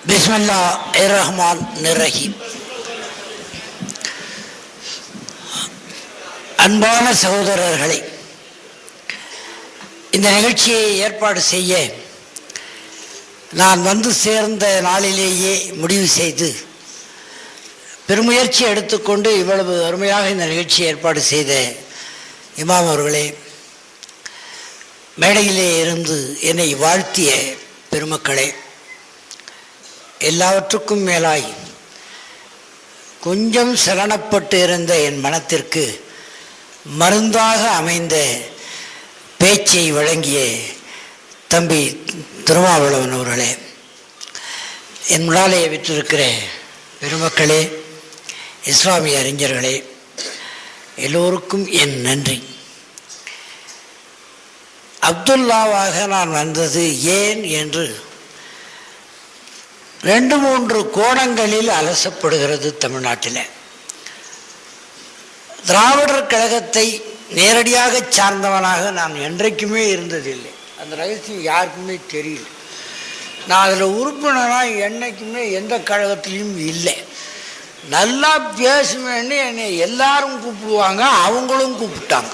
பிஸ்மில்லாஹிர்ரஹ்மானிர்ரஹீம். அன்பான சகோதரர்களே, இந்த நிகழ்ச்சியை ஏற்பாடு செய்ய நான் வந்து சேர்ந்த நாளிலேயே முடிவு செய்து பெருமுயற்சி எடுத்துக்கொண்டு இவ்வளவு அருமையாக இந்த நிகழ்ச்சியை ஏற்பாடு செய்த இமாம் அவர்களே, மேடையிலே இருந்து என்னை வாழ்த்திய பெருமக்களே, எல்லாவற்றுக்கும் மேலாய் கொஞ்சம் சலனப்பட்டு இருந்த என் மனத்திற்கு மருந்தாக அமைந்த பேச்சை வழங்கிய தம்பி திருமாவளவன் அவர்களே, என் முன்னாலே விற்றிருக்கிற பெருமக்களே, இஸ்லாமிய அறிஞர்களே, எல்லோருக்கும் என் நன்றி. அப்துல்லாவாக நான் வந்தது ஏன் என்று 2-3 கோணங்களில் அலசப்படுகிறது தமிழ்நாட்டில். திராவிடர் கழகத்தை நேரடியாக சார்ந்தவனாக நான் என்றைக்குமே இருந்ததில்லை. அந்த ரகசியம் யாருக்குமே தெரியல. நான் அதில் உறுப்பினராக என்றைக்குமே எந்த கழகத்திலையும் இல்லை. நல்லா பேசுவேன்னு என்னை எல்லாரும் கூப்பிடுவாங்க, அவங்களும் கூப்பிட்டாங்க.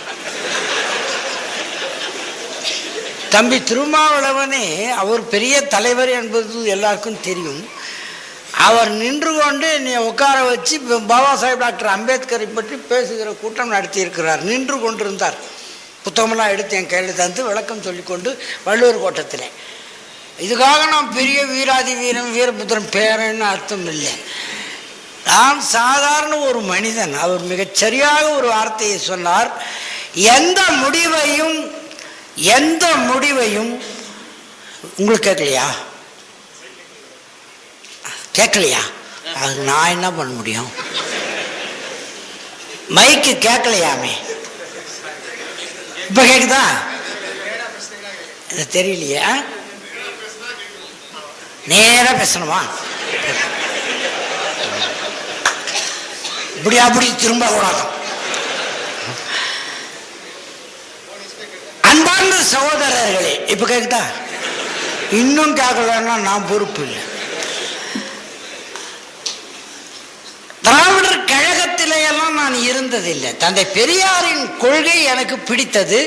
தம்பி திருமாவளவனே அவர் பெரிய தலைவர் என்பது எல்லாருக்கும் தெரியும். அவர் நின்று கொண்டு என்னை உட்கார வச்சு பாபா சாஹேப் டாக்டர் அம்பேத்கரை பற்றி பேசுகிற கூட்டம் நடத்தியிருக்கிறார். நின்று கொண்டிருந்தார். புத்தகமெல்லாம் எடுத்து என் கையில் தந்து விளக்கம் சொல்லிக்கொண்டு வள்ளுவர் கோட்டத்தில். இதுக்காக நான் பெரிய வீராதி வீரன் வீரபுத்திரன் பேரன்னு அர்த்தம் இல்லை. நான் சாதாரண ஒரு மனிதன். அவர் மிகச்சரியாக ஒரு வார்த்தையை சொன்னார். எந்த முடிவையும் உங்களுக்கு கேட்கலையா? அது நான் என்ன பண்ண முடியும்? மைக்கு கேட்கலையாமே. இப்ப கேக்குதா? தெரியலையா? நேரா பேசணுமா? அப்படி திரும்ப கூடாது. அன்பார்ந்த சகோதரர்களே, இப்ப கேக்குதா? இன்னும் கேட்கலன்னா நான் பொறுப்பு இல்லை. திராவிடர் கழகத்திலேயெல்லாம் நான் இருந்ததில்லை. தந்தை பெரியாரின் கொள்கை எனக்கு பிடித்தது.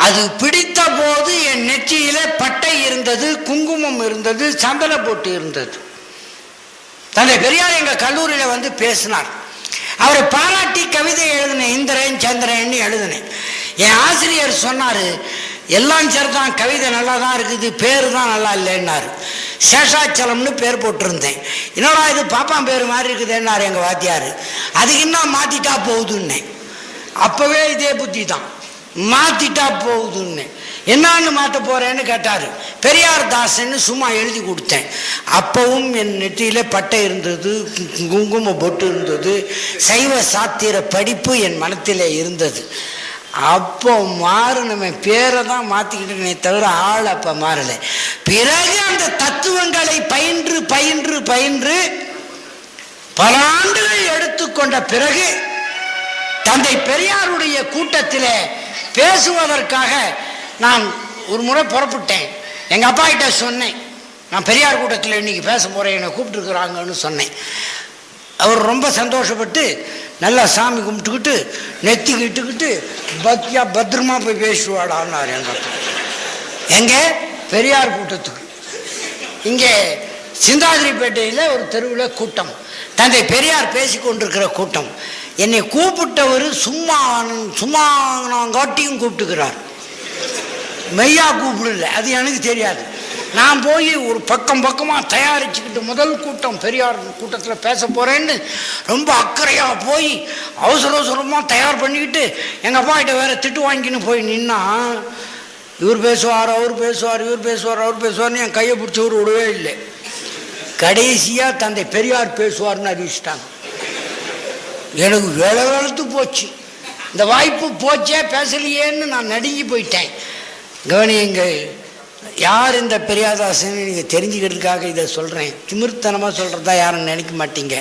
அது பிடித்த போது என் நெற்றியிலே பட்டை இருந்தது, குங்குமம் இருந்தது, சந்தன போட்டு இருந்தது. தந்தை பெரியார் எங்க கல்லூரியில வந்து பேசினார். அவரை பாராட்டி கவிதை எழுதினேன். இந்திரன் சந்திரன் எழுதினேன். என் ஆசிரியர் சொன்னாரு, எல்லாம் சரிதான், கவிதை நல்லா தான் இருக்குது, பேரு தான் நல்லா இல்லைன்னாரு. சேஷாச்சலம்னு பேர் போட்டிருந்தேன். என்னடா இது பாப்பான் பேர் மாதிரி இருக்குதுன்னாரு எங்க வாத்தியாரு. அதுக்கு இன்னும் மாத்திட்டா போகுதுன்னே. அப்பவே இதே புத்தி தான், மாத்திட்டா போகுதுன்னு. என்னான்னு மாற்ற போறேன்னு கேட்டாரு. பெரியார் தாசன்னு சும்மா எழுதி கொடுத்தேன். அப்பவும் என் நெற்றியில பட்டை இருந்தது, குங்கும பொட்டு இருந்தது, சைவ சாத்திர படிப்பு என் மனத்திலே இருந்தது. அப்போ மாறினமே பேரை தான் மாத்திக்கிட்டே தவிர ஆள் அப்ப மாறல. பிறகு அந்த தத்துவங்களை பயின்று பல ஆண்டுகள் எடுத்துக்கொண்ட பிறகு தந்தை பெரியாருடைய கூட்டத்திலே பேசுவதற்காக நான் ஒரு முறை புறப்பட்டேன். எங்க அப்பா கிட்ட சொன்னேன், நான் பெரியார் கூட்டத்தில் இன்னைக்கு பேச போறேன், என்னை கூப்பிட்டுருக்குறாங்கன்னு சொன்னேன். அவர் ரொம்ப சந்தோஷப்பட்டு நல்லா சாமி கும்பிட்டுக்கிட்டு நெத்திக்கிட்டுக்கிட்டு பத்திரமா போய் பேசுவாடான்னாரு எங்க அப்பா. எங்க பெரியார் கூட்டத்துக்கு இங்கே சிந்தாதிரிப்பேட்டையில் ஒரு தெருவில் கூட்டம், தந்தை பெரியார் பேசி கொண்டிருக்கிற கூட்டம். என்னை கூப்பிட்டவர் சும்மா நான் காட்டியும் கூப்பிட்டுக்கிறார். மெய்யா கூப்பிடல, அது எனக்கு தெரியாது. நான் போய் ஒரு பக்கமாக தயாரிச்சுக்கிட்டு முதல் கூட்டம் பெரியார் கூட்டத்தில் பேச போறேன்னு ரொம்ப அக்கறையாக போய் அவசரமாக தயார் பண்ணிக்கிட்டு எங்கள் அப்பா கிட்ட வேற திட்டு வாங்கின்னு போய் நின்னா, இவர் பேசுவார், அவர் பேசுவார், இவர் பேசுவார், அவர் பேசுவார்னு என் கையை பிடிச்சவர் விடவே இல்லை. கடைசியாக தந்தை பெரியார் பேசுவார்னு அறிவிச்சிட்டாங்க. எனக்கு வேலை வெளுத்து போச்சு. இந்த வாய்ப்பு போச்சே, பேசலையேன்னு நான் நடுங்கி போயிட்டேன். கவனியுங்க, யார் இந்த பெரியாதாசன் நீங்கள் தெரிஞ்சுக்கிறதுக்காக இதை சொல்கிறேன். திமிர்த்தனமாக சொல்கிறதா யாரும் நினைக்க மாட்டீங்க.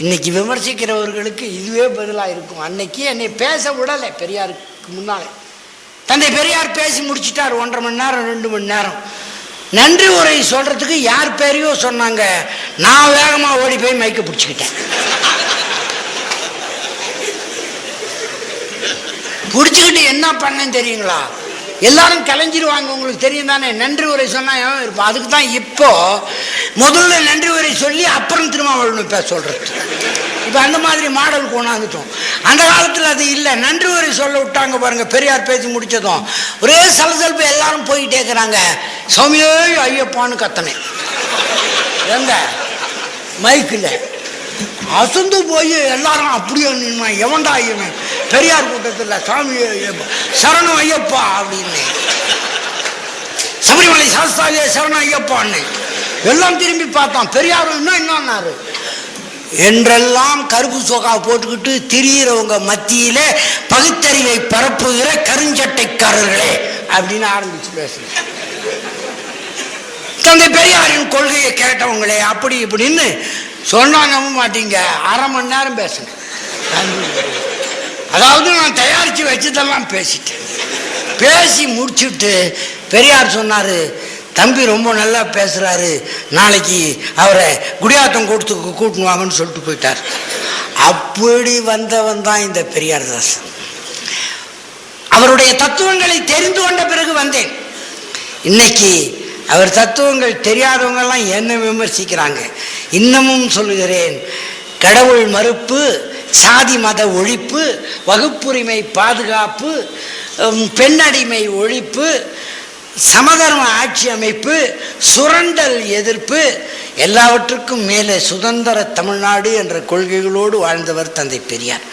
இன்னைக்கு விமர்சிக்கிறவர்களுக்கு இதுவே பதிலாக இருக்கும். அன்னைக்கு என்னை பேச விடலை. பெரியாருக்கு முன்னாலே தந்தை பெரியார் பேசி முடிச்சுட்டார். 1.5 மணி நேரம் 2 மணி நேரம். நன்றி உரை சொல்றதுக்கு யார் பேரையோ சொன்னாங்க. நான் வேகமா ஓடி போய் மைக்க பிடிச்சுக்கிட்டேன். பிடிச்சுக்கிட்டு என்ன பண்ணேன்னு தெரியுங்களா? எல்லாரும் கலைஞ்சிருவாங்க, உங்களுக்கு தெரியும் தானே. நன்றி உரை சொன்னா இருப்போம். அதுக்கு தான் இப்போ முதல்ல நன்றி உரை சொல்லி அப்புறம் திருமாவளவன் பேச சொல்றது. இப்போ அந்த மாதிரி மாடல் கொண்டாந்துட்டோம். அந்த காலத்தில் அது இல்லை. நன்றி உரை சொல்ல விட்டாங்க பாருங்க. பெரியார் பேசி முடிச்சதும் ஒரே சலசலப்பு, எல்லாரும் போயிட்டே இருக்கிறாங்க. சௌமியே ஐயப்பான்னு கத்தனேன் எங்க மைக்கில். அசந்து போய் எல்லாரும் அப்படியே நின்னா, எவன்டா ஐயவன் பெரியார் கூட்டத்தில் சாமி சரணம் ஐயப்பா அப்படின்னு, சபரிமலை சாஸ்தாவே சரணம் ஐயப்பான்னு எல்லாம் திரும்பி பார்த்தான். பெரியார் என்னாரு என்றெல்லாம் கருப்பு சோகா போட்டுக்கிட்டு திரியிறவங்க மத்தியில பகுத்தறிவை பரப்புகிற கருஞ்சட்டைக்காரர்களே அப்படின்னு ஆரம்பிச்சு பேசுறேன். தந்தை பெரியாரின் கொள்கையை கேட்டவங்களே அப்படி இப்படின்னு சொன்னா நம்ப மாட்டீங்க. அரை மணி நேரம் பேசினேன். அதாவது நான் தயாரித்து வச்சதெல்லாம் பேசிட்டேன். பேசி முடிச்சுட்டு பெரியார் சொன்னார், தம்பி ரொம்ப நல்லா பேசுகிறாரு, நாளைக்கு அவரை குடியாத்தம் கூட்டணுவாங்கன்னு சொல்லிட்டு போயிட்டார். அப்படி வந்தவன் தான் இந்த பெரியார் தாசன். அவருடைய தத்துவங்களை தெரிந்து கொண்ட பிறகு வந்தேன். இன்னைக்கு அவர் தத்துவங்கள் தெரியாதவங்கெல்லாம் என்ன விமர்சிக்கிறாங்க. இன்னமும் சொல்லுகிறேன், கடவுள் மறுப்பு, சாதி மத ஒழிப்பு, வகுப்புரிமை பாதுகாப்பு, பெண்ணடிமை ஒழிப்பு, சமதர்ம ஆட்சி அமைப்பு, சுரண்டல் எதிர்ப்பு, எல்லாவற்றுக்கும் மேலே சுதந்திர தமிழ்நாடு என்ற கொள்கைகளோடு வாழ்ந்தவர் தந்தை பெரியார்.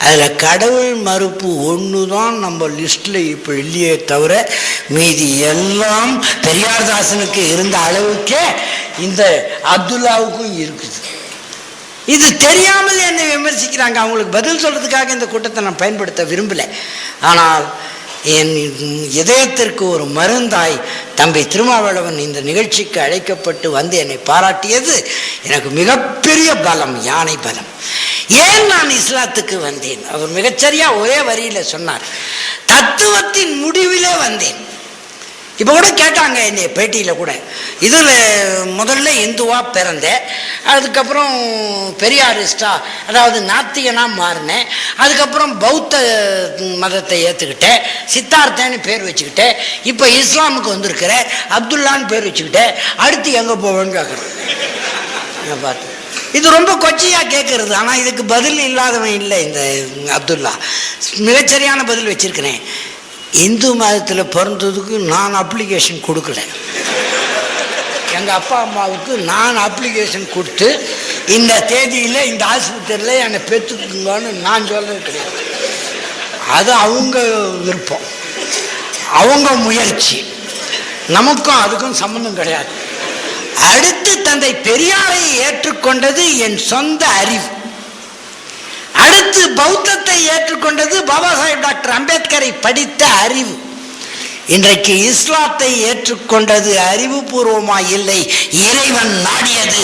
அதில் கடவுள் மறுப்பு ஒன்று தான் நம்ம லிஸ்டில் இப்போ இல்லையே தவிர மீதி எல்லாம் பெரியார் தாசனுக்கு இருந்த அளவுக்கே இந்த அப்துல்லாவுக்கும் இருக்குது. இது தெரியாமல் என்னை விமர்சிக்கிறாங்க. அவங்களுக்கு பதில் சொல்றதுக்காக இந்த கூட்டத்தை நான் பயன்படுத்த விரும்பலை. ஆனால் என் இதயத்திற்கு ஒரு மருந்தாய் தம்பி திருமாவளவன் இந்த நிகழ்ச்சிக்கு அழைக்கப்பட்டு வந்து என்னை பாராட்டியது எனக்கு மிகப்பெரிய பலம், யானை பலம். ஏன் நான் இஸ்லாத்துக்கு வந்தேன்? அவர் மிகச்சரியா ஒரே வரியில சொன்னார், தத்துவத்தின் முடிவிலே வந்தேன். இப்போ கூட கேட்டாங்க என்னை பேட்டியில் கூட, இதில் முதல்ல இந்துவாக பிறந்தேன், அதுக்கப்புறம் பெரியாரிஸ்டா அதாவது நாத்திகனாக மாறினேன், அதுக்கப்புறம் பௌத்த மதத்தை ஏற்றுக்கிட்டேன், சித்தார்த்தன்னு பேர் வச்சுக்கிட்டேன், இப்போ இஸ்லாமுக்கு வந்திருக்கிறேன், அப்துல்லான்னு பேர் வச்சுக்கிட்டேன், அடுத்து எங்கே போவேன்னு கேட்குறேன். பார்த்து இது ரொம்ப கொச்சையாக கேட்கறது. ஆனால் இதுக்கு பதில் இல்லாதவன் இல்லை இந்த அப்துல்லா. மிகச்சரியான பதில் வச்சிருக்கிறேன். இந்து மதத்தில் பிறந்ததுக்கு நான் அப்ளிகேஷன் கொடுக்கல. எங்கள் அப்பா அம்மாவுக்கு நான் அப்ளிகேஷன் கொடுத்து இந்த தேதியில் இந்த ஆஸ்பத்திரியில் என்னை பெற்றுக்குங்கன்னு நான் சொல்றது கிடையாது. அது அவங்க விருப்பம், அவங்க முயற்சி. நமக்கும் அதுக்கும் சம்பந்தம் கிடையாது. அடுத்து தந்தை பெரியாரை ஏற்றுக்கொண்டது என் சொந்த அறிவு. அடுத்து பௌத்தத்தை ஏற்றுக்கொண்டது பாபா சாஹேப் டாக்டர் அம்பேத்கரை படித்த அறிவு. இன்றைக்கு இஸ்லாத்தை ஏற்றுக்கொண்டது அறிவுபூர்வமாய் இல்லை, இறைவன் நாடியது.